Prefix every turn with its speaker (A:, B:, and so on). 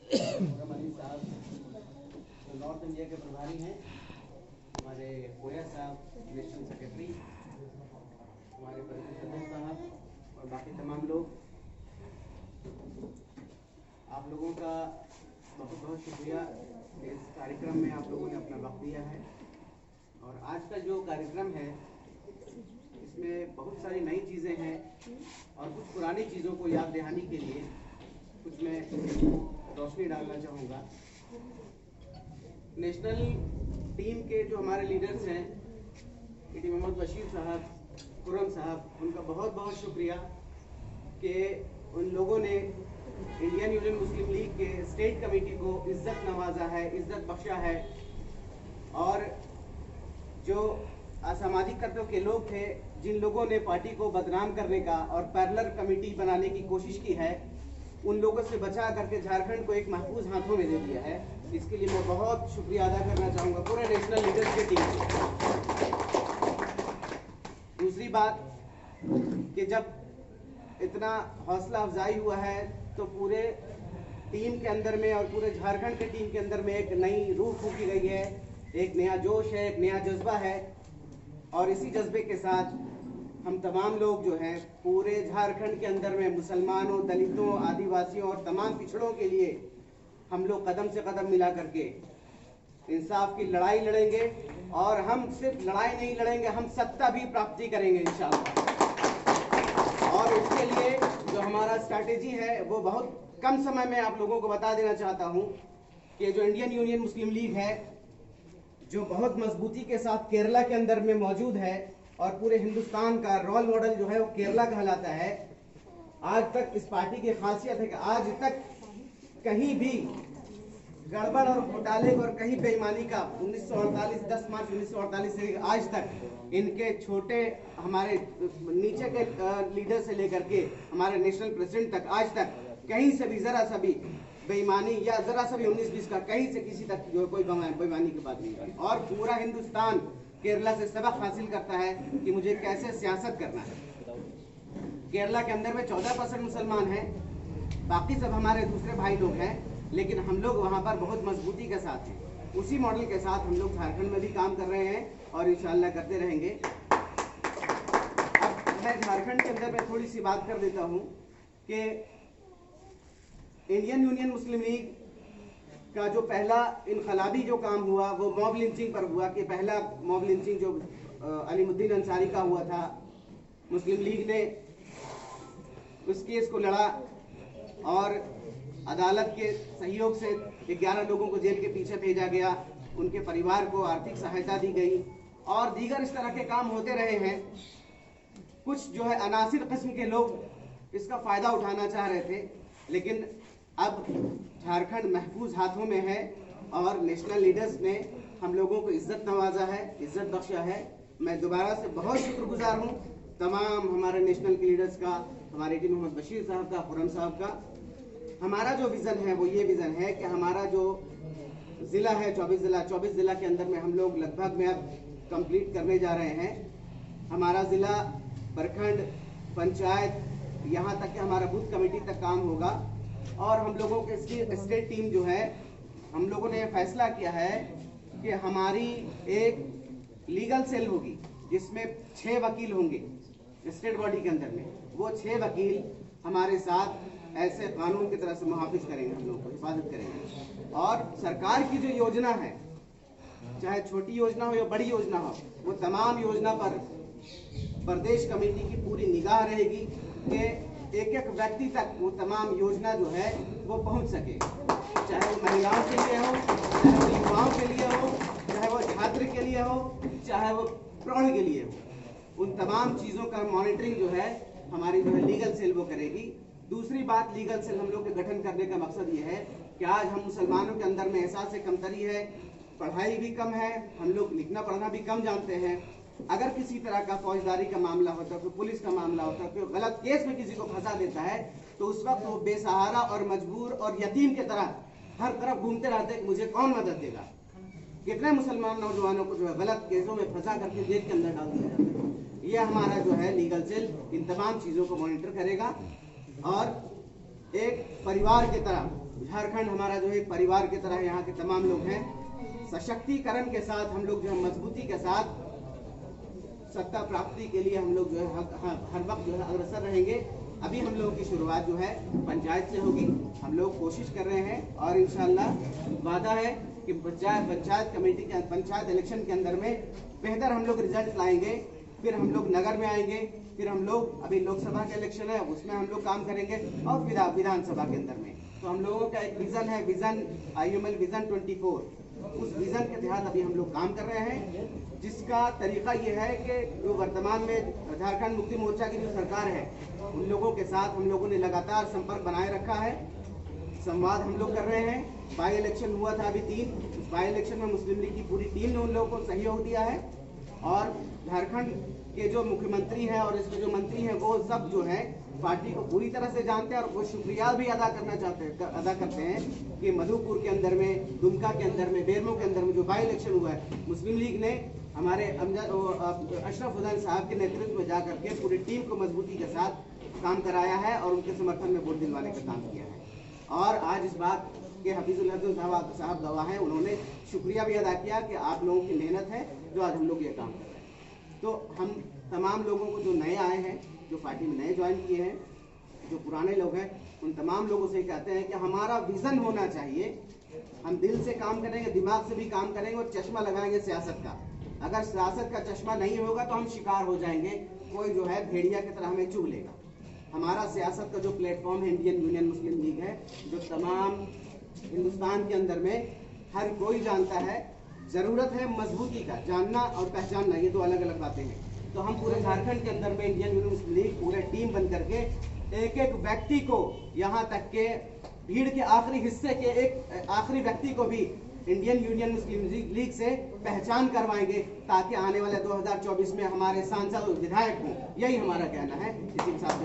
A: अली साहब जो north India के प्रभारी हैं, हमारे कोया साहब नेशनल सेक्रेटरी, हमारे परिषद सदस्य साहब और बाकी तमाम लोग, आप लोगों का बहुत बहुत शुक्रिया। इस कार्यक्रम में आप लोगों ने अपना वक्त दिया है। और आज का जो कार्यक्रम है इसमें बहुत सारी नई चीज़ें हैं और कुछ पुरानी चीज़ों को याद दहानी के लिए कुछ मैं रोशनी डालना चाहूँगा। नेशनल टीम के जो हमारे लीडर्स हैं, टी मोहम्मद बशीर साहब, खुर्रम साहब, उनका बहुत बहुत शुक्रिया कि उन लोगों ने इंडियन यूनियन मुस्लिम लीग के स्टेट कमेटी को इज्जत नवाजा है, इज्जत बख्शा है। और जो असामाजिक तत्व के लोग थे, जिन लोगों ने पार्टी को बदनाम करने का और पैरेलल कमेटी बनाने की कोशिश की है, उन लोगों से बचा करके झारखंड को एक महफूज हाथों में दे दिया है। इसके लिए मैं बहुत शुक्रिया अदा करना चाहूँगा पूरे नेशनल लीडर्स की टीम को। दूसरी बात कि जब इतना हौसला अफजाई हुआ है तो पूरे टीम के अंदर में और पूरे झारखंड के टीम के अंदर में एक नई रूह फूंकी गई है, एक नया जोश है, एक नया जज्बा है। और इसी जज्बे के साथ हम तमाम लोग जो हैं पूरे झारखंड के अंदर में मुसलमानों, दलितों, आदिवासियों और तमाम पिछड़ों के लिए हम लोग कदम से कदम मिला करके इंसाफ की लड़ाई लड़ेंगे। और हम सिर्फ लड़ाई नहीं लड़ेंगे, हम सत्ता भी प्राप्ति करेंगे इंशाअल्लाह। और इसके लिए जो हमारा स्ट्रैटेजी है वो बहुत कम समय में आप लोगों को बता देना चाहता हूँ कि जो इंडियन यूनियन मुस्लिम लीग है, जो बहुत मजबूती के साथ केरला के अंदर में मौजूद है और पूरे हिंदुस्तान का रोल मॉडल जो है वो केरला कहलाता है। आज तक इस पार्टी की खासियत है कि आज तक कहीं भी गड़बड़ और घोटाले और कहीं बेईमानी का 10 मार्च 1948 से आज तक इनके छोटे हमारे नीचे के लीडर से लेकर के हमारे नेशनल प्रेसिडेंट तक आज तक कहीं से भी जरा सा भी बेईमानी या जरा सा भी 19-20 का कहीं से किसी तक जो कोई बेईमानी की बात नहीं की। और पूरा हिंदुस्तान केरला से सबक हासिल करता है कि मुझे कैसे सियासत करना है। केरला के अंदर में 14% मुसलमान हैं, बाकी सब हमारे दूसरे भाई लोग हैं, लेकिन हम लोग वहाँ पर बहुत मजबूती के साथ हैं। उसी मॉडल के साथ हम लोग झारखंड में भी काम कर रहे हैं और इंशाअल्लाह करते रहेंगे। अब मैं झारखंड के अंदर में थोड़ी सी बात कर देता हूँ कि इंडियन यूनियन मुस्लिम लीग का जो पहला इनकलाबी जो काम हुआ वो मॉब लिंचिंग पर हुआ। कि पहला मॉब लिंचिंग जो अलीमुद्दीन अंसारी का हुआ था, मुस्लिम लीग ने उस केस को लड़ा और अदालत के सहयोग से 11 लोगों को जेल के पीछे भेजा गया, उनके परिवार को आर्थिक सहायता दी गई और दीगर इस तरह के काम होते रहे हैं। कुछ जो है अनासिर किस्म के लोग इसका फ़ायदा उठाना चाह रहे थे, लेकिन अब झारखंड महफूज हाथों में है और नेशनल लीडर्स ने हम लोगों को इज्जत नवाजा है, इज्जत बख्शा है। मैं दोबारा से बहुत शुक्रगुजार हूँ तमाम हमारे नेशनल के लीडर्स का, हमारे टी मोहम्मद बशीर साहब का, खुर्रम साहब का। हमारा जो विज़न है वो ये विज़न है कि हमारा जो ज़िला है 24 ज़िला के अंदर में हम लोग लगभग में अब कंप्लीट करने जा रहे हैं। हमारा ज़िला, प्रखंड, पंचायत, यहाँ तक कि हमारा बूथ कमेटी तक काम होगा। और हम लोगों के स्टेट टीम जो है, हम लोगों ने फैसला किया है कि हमारी एक लीगल सेल होगी जिसमें 6 वकील होंगे स्टेट बॉडी के अंदर में। वो 6 वकील हमारे साथ ऐसे कानून की तरह से मुहाफिज करेंगे, हम लोगों को हिफाजत करेंगे। और सरकार की जो योजना है, चाहे छोटी योजना हो या बड़ी योजना हो, वो तमाम योजना पर प्रदेश कमेटी की पूरी निगाह रहेगी कि एक एक व्यक्ति तक वो तमाम योजना जो है वो पहुंच सके। चाहे वो महिलाओं के लिए हो, चाहे वो युवाओं के लिए हो, चाहे वो छात्र के लिए हो, चाहे वो प्रौढ़ के लिए हो, उन तमाम चीज़ों का मॉनिटरिंग जो है हमारी जो है लीगल सेल वो करेगी। दूसरी बात, लीगल सेल हम लोग के गठन करने का मकसद ये है कि आज हम मुसलमानों के अंदर में एहसास कमतरी है, पढ़ाई भी कम है, हम लोग लिखना पढ़ना भी कम जानते हैं। अगर किसी तरह का फौजदारी का मामला होता है, कोई पुलिस का मामला होता है, कोई गलत केस में किसी को फंसा देता है, तो उस वक्त वो बेसहारा और मजबूर और यतीम की तरह हर तरफ घूमते रहते हैं कि मुझे कौन मदद देगा। कितने मुसलमान नौजवानों को जो है गलत केसों में फंसा करके जेल के अंदर डाल दिया जाता है। ये हमारा जो है लीगल सेल इन तमाम चीज़ों को मॉनिटर करेगा। और एक परिवार की तरह, झारखंड हमारा जो है परिवार की तरह यहाँ के तमाम लोग हैं। सशक्तिकरण के साथ हम लोग जो है मजबूती के साथ सत्ता प्राप्ति के लिए हम लोग जो है हर वक्त जो है अग्रसर रहेंगे। अभी हम लोगों की शुरुआत जो है पंचायत से होगी। हम लोग कोशिश कर रहे हैं और इंशाल्लाह वादा है कि पंचायत कमेटी के पंचायत इलेक्शन के अंदर में बेहतर हम लोग रिजल्ट लाएंगे। फिर हम लोग नगर में आएंगे, फिर हम लोग अभी लोकसभा का इलेक्शन है उसमें हम लोग काम करेंगे और विधानसभा के अंदर में। तो हम लोगों का एक विजन है, विजन IUML विजन 24। उस विजन के तहत अभी हम लोग काम कर रहे हैं, जिसका तरीका ये है कि जो वर्तमान में झारखंड मुक्ति मोर्चा की जो सरकार है उन लोगों के साथ हम लोगों ने लगातार संपर्क बनाए रखा है, संवाद हम लोग कर रहे हैं। बाई इलेक्शन हुआ था अभी 3, उस बाई इलेक्शन में मुस्लिम लीग की पूरी टीम ने उन लोगों को सहयोग दिया है और झारखंड के जो मुख्यमंत्री हैं और इसके जो मंत्री हैं वो सब जो है पार्टी को पूरी तरह से जानते हैं और वो शुक्रिया भी अदा करते हैं कि मधुपुर के अंदर में, दुमका के अंदर में, बेरमो के अंदर में जो बाई इलेक्शन हुआ है मुस्लिम लीग ने हमारे अशरफ हुसैन साहब के नेतृत्व में जाकर के पूरी टीम को मजबूती के साथ काम कराया है और उनके समर्थन में वोट दिलवाने का काम किया है। और आज इस बात के हफीजुल हसन साहब गवाह हैं, उन्होंने शुक्रिया भी अदा किया कि आप लोगों की मेहनत है जो आज हम लोग ये काम कर रहे हैं। तो हम तमाम लोगों को जो नए आए हैं, जो पार्टी में नए ज्वाइन किए हैं, जो पुराने लोग हैं, उन तमाम लोगों से कहते हैं कि हमारा विजन होना चाहिए। हम दिल से काम करेंगे, दिमाग से भी काम करेंगे और चश्मा लगाएंगे सियासत का। अगर सियासत का चश्मा नहीं होगा तो हम शिकार हो जाएंगे, कोई जो है भेड़िया की तरह हमें चुभ लेगा। हमारा सियासत का जो प्लेटफॉर्म है इंडियन यूनियन मुस्लिम लीग है, जो तमाम हिंदुस्तान के अंदर में हर कोई जानता है। जरूरत है मजबूती का, जानना और पहचानना ये दो अलग अलग बातें हैं। तो हम पूरे झारखंड के अंदर में इंडियन यूनियन मुस्लिम लीग पूरे टीम बन करके एक एक व्यक्ति को, यहाँ तक के भीड़ के आखिरी हिस्से के एक आखिरी व्यक्ति को भी इंडियन यूनियन मुस्लिम लीग से पहचान करवाएंगे, ताकि आने वाले 2024 में हमारे सांसद और विधायक हों। यही हमारा कहना है। इसी के साथ